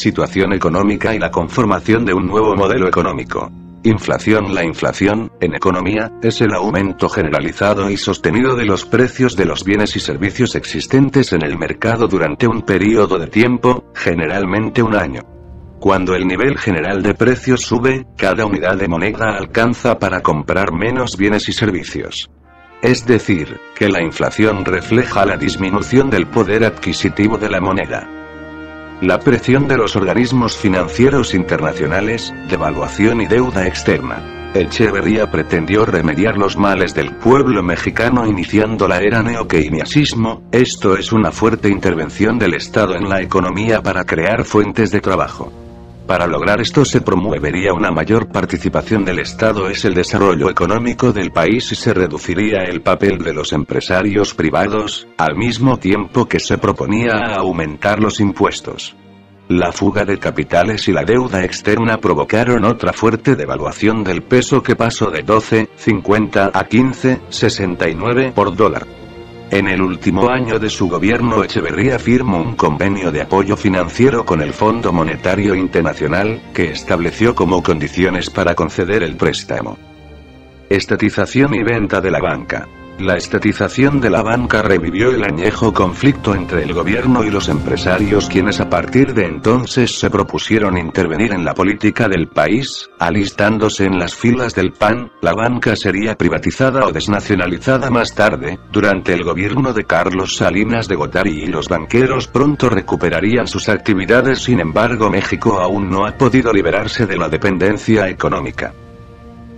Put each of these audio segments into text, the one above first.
situación económica y la conformación de un nuevo modelo económico. Inflación. La inflación, en economía, es el aumento generalizado y sostenido de los precios de los bienes y servicios existentes en el mercado durante un periodo de tiempo, generalmente un año. Cuando el nivel general de precios sube, cada unidad de moneda alcanza para comprar menos bienes y servicios. Es decir, que la inflación refleja la disminución del poder adquisitivo de la moneda. La presión de los organismos financieros internacionales, devaluación y deuda externa. Echeverría pretendió remediar los males del pueblo mexicano iniciando la era neokeynesianismo, esto es una fuerte intervención del Estado en la economía para crear fuentes de trabajo. Para lograr esto se promovería una mayor participación del Estado en el desarrollo económico del país y se reduciría el papel de los empresarios privados, al mismo tiempo que se proponía aumentar los impuestos. La fuga de capitales y la deuda externa provocaron otra fuerte devaluación del peso que pasó de 12.50 a 15.69 por dólar. En el último año de su gobierno Echeverría firmó un convenio de apoyo financiero con el Fondo Monetario Internacional, que estableció como condiciones para conceder el préstamo. Estatización y venta de la banca. La estatización de la banca revivió el añejo conflicto entre el gobierno y los empresarios quienes a partir de entonces se propusieron intervenir en la política del país, alistándose en las filas del PAN. La banca sería privatizada o desnacionalizada más tarde, durante el gobierno de Carlos Salinas de Gortari y los banqueros pronto recuperarían sus actividades. Sin embargo, México aún no ha podido liberarse de la dependencia económica.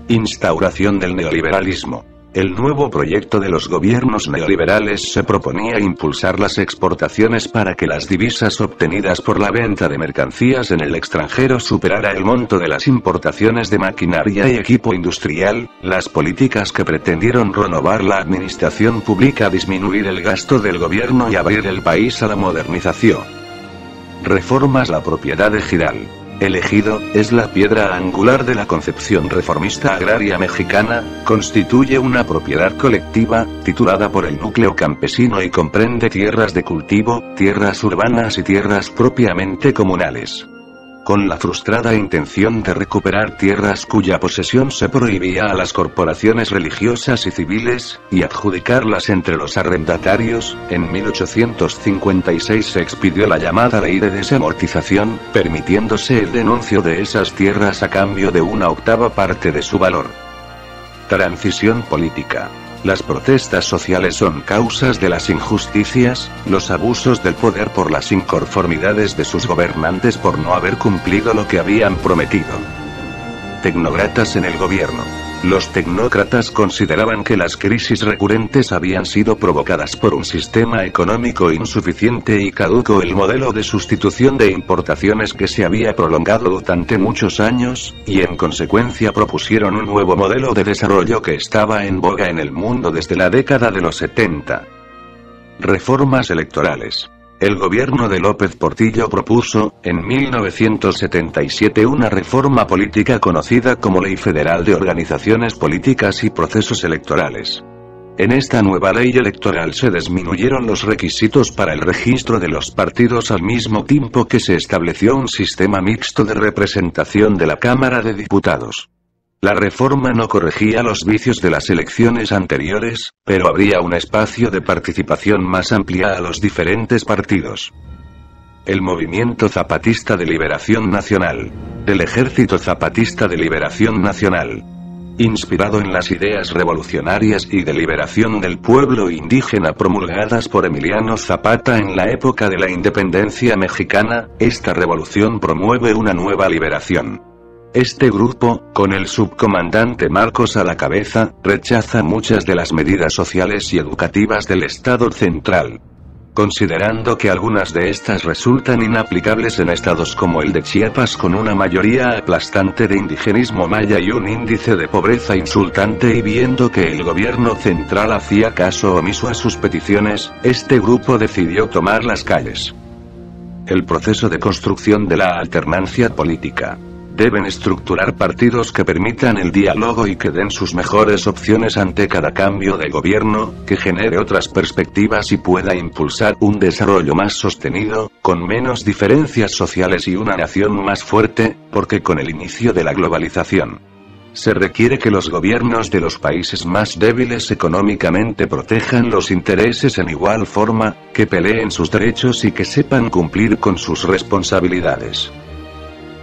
Instauración del neoliberalismo. El nuevo proyecto de los gobiernos neoliberales se proponía impulsar las exportaciones para que las divisas obtenidas por la venta de mercancías en el extranjero superara el monto de las importaciones de maquinaria y equipo industrial, las políticas que pretendieron renovar la administración pública, disminuir el gasto del gobierno y abrir el país a la modernización. Reformas. La propiedad ejidal. El ejido, es la piedra angular de la concepción reformista agraria mexicana, constituye una propiedad colectiva, titulada por el núcleo campesino y comprende tierras de cultivo, tierras urbanas y tierras propiamente comunales. Con la frustrada intención de recuperar tierras cuya posesión se prohibía a las corporaciones religiosas y civiles, y adjudicarlas entre los arrendatarios, en 1856 se expidió la llamada Ley de Desamortización, permitiéndose el denuncio de esas tierras a cambio de una octava parte de su valor. Transición política. Las protestas sociales son causas de las injusticias, los abusos del poder por las inconformidades de sus gobernantes por no haber cumplido lo que habían prometido. Tecnócratas en el gobierno. Los tecnócratas consideraban que las crisis recurrentes habían sido provocadas por un sistema económico insuficiente y caduco, el modelo de sustitución de importaciones que se había prolongado durante muchos años, y en consecuencia propusieron un nuevo modelo de desarrollo que estaba en boga en el mundo desde la década de los 70. Reformas electorales. El gobierno de López Portillo propuso, en 1977, una reforma política conocida como Ley Federal de Organizaciones Políticas y Procesos Electorales. En esta nueva ley electoral se disminuyeron los requisitos para el registro de los partidos al mismo tiempo que se estableció un sistema mixto de representación de la Cámara de Diputados. La reforma no corregía los vicios de las elecciones anteriores, pero abría un espacio de participación más amplia a los diferentes partidos. El Movimiento Zapatista de Liberación Nacional. El Ejército Zapatista de Liberación Nacional. Inspirado en las ideas revolucionarias y de liberación del pueblo indígena promulgadas por Emiliano Zapata en la época de la independencia mexicana, esta revolución promueve una nueva liberación. Este grupo, con el subcomandante Marcos a la cabeza, rechaza muchas de las medidas sociales y educativas del Estado central, considerando que algunas de estas resultan inaplicables en estados como el de Chiapas con una mayoría aplastante de indigenismo maya y un índice de pobreza insultante, y viendo que el gobierno central hacía caso omiso a sus peticiones, este grupo decidió tomar las calles. El proceso de construcción de la alternancia política. Deben estructurar partidos que permitan el diálogo y que den sus mejores opciones ante cada cambio de gobierno, que genere otras perspectivas y pueda impulsar un desarrollo más sostenido, con menos diferencias sociales y una nación más fuerte, porque con el inicio de la globalización, se requiere que los gobiernos de los países más débiles económicamente protejan los intereses en igual forma, que peleen sus derechos y que sepan cumplir con sus responsabilidades.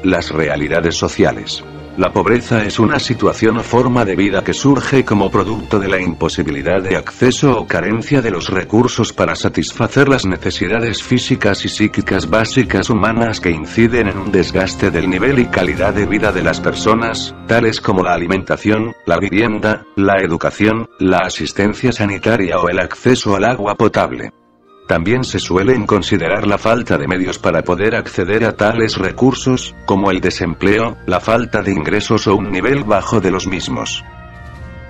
Las realidades sociales. La pobreza es una situación o forma de vida que surge como producto de la imposibilidad de acceso o carencia de los recursos para satisfacer las necesidades físicas y psíquicas básicas humanas que inciden en un desgaste del nivel y calidad de vida de las personas, tales como la alimentación, la vivienda, la educación, la asistencia sanitaria o el acceso al agua potable. También se suelen considerar la falta de medios para poder acceder a tales recursos, como el desempleo, la falta de ingresos o un nivel bajo de los mismos.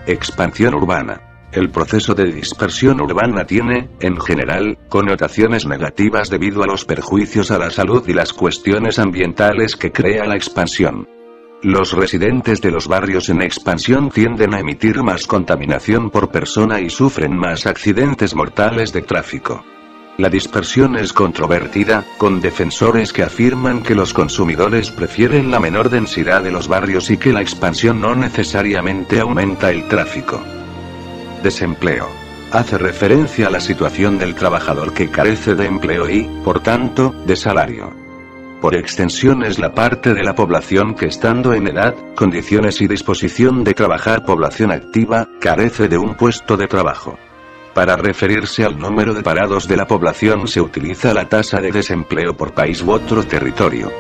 Expansión urbana. El proceso de dispersión urbana tiene, en general, connotaciones negativas debido a los perjuicios a la salud y las cuestiones ambientales que crea la expansión. Los residentes de los barrios en expansión tienden a emitir más contaminación por persona y sufren más accidentes mortales de tráfico. La dispersión es controvertida, con defensores que afirman que los consumidores prefieren la menor densidad de los barrios y que la expansión no necesariamente aumenta el tráfico. Desempleo. Hace referencia a la situación del trabajador que carece de empleo y, por tanto, de salario. Por extensión es la parte de la población que estando en edad, condiciones y disposición de trabajar población activa, carece de un puesto de trabajo. Para referirse al número de parados de la población se utiliza la tasa de desempleo por país u otro territorio.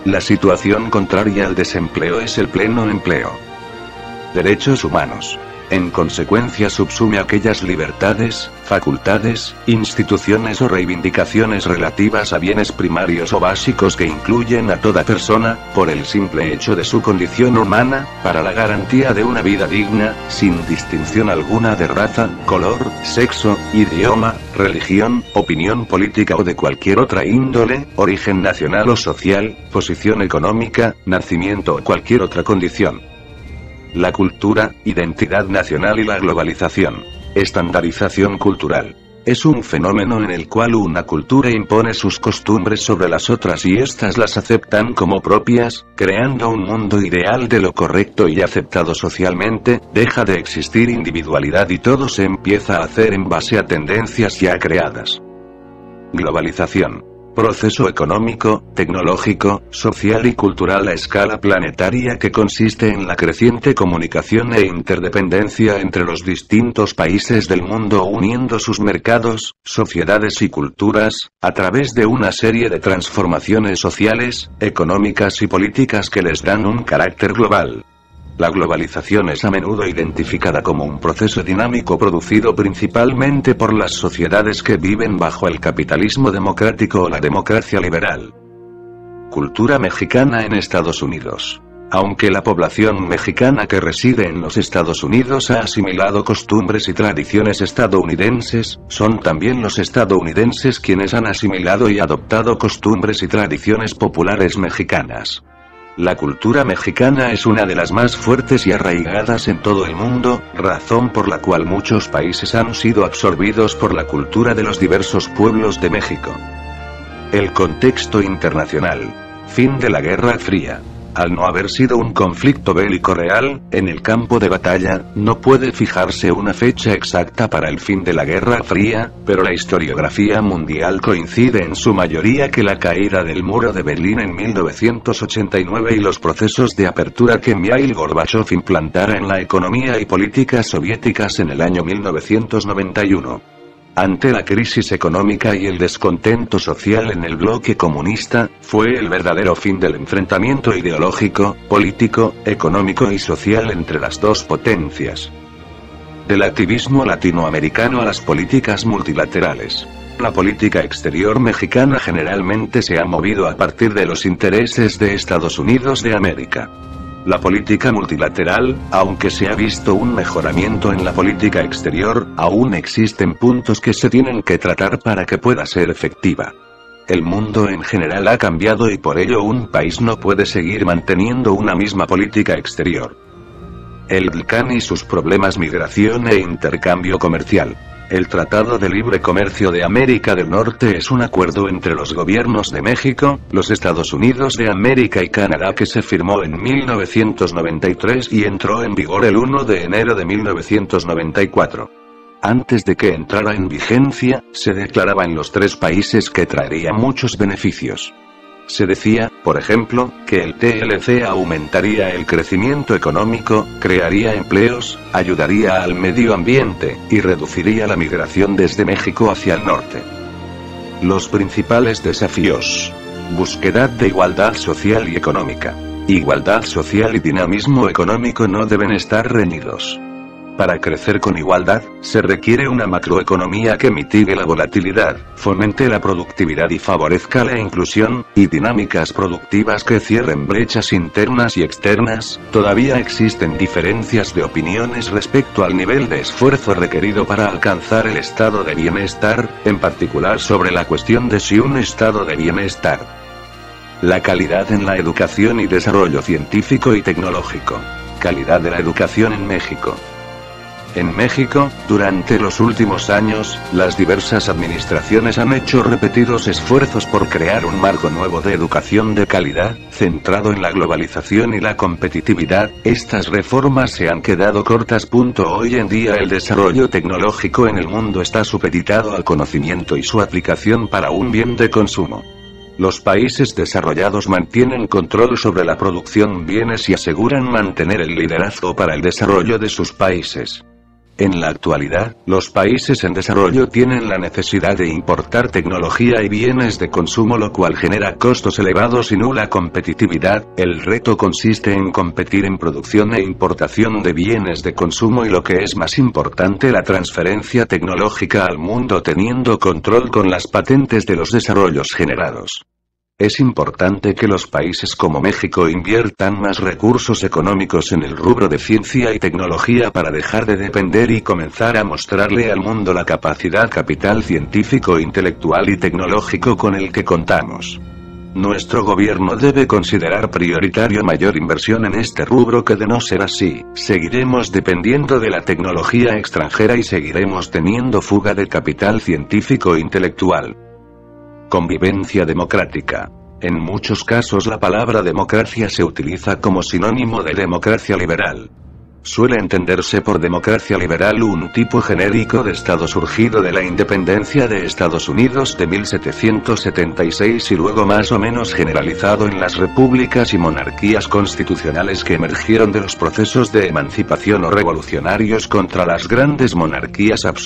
La situación contraria al desempleo es el pleno empleo. Derechos humanos. En consecuencia subsume aquellas libertades, facultades, instituciones o reivindicaciones relativas a bienes primarios o básicos que incluyen a toda persona, por el simple hecho de su condición humana, para la garantía de una vida digna, sin distinción alguna de raza, color, sexo, idioma, religión, opinión política o de cualquier otra índole, origen nacional o social, posición económica, nacimiento o cualquier otra condición. La cultura, identidad nacional y la globalización. Estandarización cultural. Es un fenómeno en el cual una cultura impone sus costumbres sobre las otras y éstas las aceptan como propias, creando un mundo ideal de lo correcto y aceptado socialmente, deja de existir individualidad y todo se empieza a hacer en base a tendencias ya creadas. Globalización. Proceso económico, tecnológico, social y cultural a escala planetaria que consiste en la creciente comunicación e interdependencia entre los distintos países del mundo uniendo sus mercados, sociedades y culturas, a través de una serie de transformaciones sociales, económicas y políticas que les dan un carácter global. La globalización es a menudo identificada como un proceso dinámico producido principalmente por las sociedades que viven bajo el capitalismo democrático o la democracia liberal. Cultura mexicana en Estados Unidos. Aunque la población mexicana que reside en los Estados Unidos ha asimilado costumbres y tradiciones estadounidenses, son también los estadounidenses quienes han asimilado y adoptado costumbres y tradiciones populares mexicanas. La cultura mexicana es una de las más fuertes y arraigadas en todo el mundo, razón por la cual muchos países han sido absorbidos por la cultura de los diversos pueblos de México. El contexto internacional. Fin de la Guerra Fría. Al no haber sido un conflicto bélico real, en el campo de batalla, no puede fijarse una fecha exacta para el fin de la Guerra Fría, pero la historiografía mundial coincide en su mayoría que la caída del muro de Berlín en 1989 y los procesos de apertura que Mikhail Gorbachev implantara en la economía y política soviéticas en el año 1991. Ante la crisis económica y el descontento social en el bloque comunista, fue el verdadero fin del enfrentamiento ideológico, político, económico y social entre las dos potencias. Del activismo latinoamericano a las políticas multilaterales. La política exterior mexicana generalmente se ha movido a partir de los intereses de Estados Unidos de América. La política multilateral, aunque se ha visto un mejoramiento en la política exterior, aún existen puntos que se tienen que tratar para que pueda ser efectiva. El mundo en general ha cambiado y por ello un país no puede seguir manteniendo una misma política exterior. El Balcán y sus problemas, migración e intercambio comercial. El Tratado de Libre Comercio de América del Norte es un acuerdo entre los gobiernos de México, los Estados Unidos de América y Canadá que se firmó en 1993 y entró en vigor el 1 de enero de 1994. Antes de que entrara en vigencia, se declaraba en los tres países que traería muchos beneficios. Se decía, por ejemplo, que el TLC aumentaría el crecimiento económico, crearía empleos, ayudaría al medio ambiente, y reduciría la migración desde México hacia el norte. Los principales desafíos. Búsqueda de igualdad social y económica. Igualdad social y dinamismo económico no deben estar reñidos. Para crecer con igualdad, se requiere una macroeconomía que mitigue la volatilidad, fomente la productividad y favorezca la inclusión, y dinámicas productivas que cierren brechas internas y externas. Todavía existen diferencias de opiniones respecto al nivel de esfuerzo requerido para alcanzar el estado de bienestar, en particular sobre la cuestión de si un estado de bienestar. La calidad en la educación y desarrollo científico y tecnológico. Calidad de la educación en México. En México, durante los últimos años, las diversas administraciones han hecho repetidos esfuerzos por crear un marco nuevo de educación de calidad, centrado en la globalización y la competitividad. Estas reformas se han quedado cortas. Hoy en día el desarrollo tecnológico en el mundo está supeditado al conocimiento y su aplicación para un bien de consumo. Los países desarrollados mantienen control sobre la producción de bienes y aseguran mantener el liderazgo para el desarrollo de sus países. En la actualidad, los países en desarrollo tienen la necesidad de importar tecnología y bienes de consumo, lo cual genera costos elevados y nula competitividad. El reto consiste en competir en producción e importación de bienes de consumo y, lo que es más importante, la transferencia tecnológica al mundo teniendo control con las patentes de los desarrollos generados. Es importante que los países como México inviertan más recursos económicos en el rubro de ciencia y tecnología para dejar de depender y comenzar a mostrarle al mundo la capacidad, capital científico, intelectual y tecnológico con el que contamos. Nuestro gobierno debe considerar prioritario mayor inversión en este rubro, que de no ser así, seguiremos dependiendo de la tecnología extranjera y seguiremos teniendo fuga de capital científico e intelectual. Convivencia democrática. En muchos casos la palabra democracia se utiliza como sinónimo de democracia liberal. Suele entenderse por democracia liberal un tipo genérico de Estado surgido de la independencia de Estados Unidos de 1776 y luego más o menos generalizado en las repúblicas y monarquías constitucionales que emergieron de los procesos de emancipación o revolucionarios contra las grandes monarquías absolutas.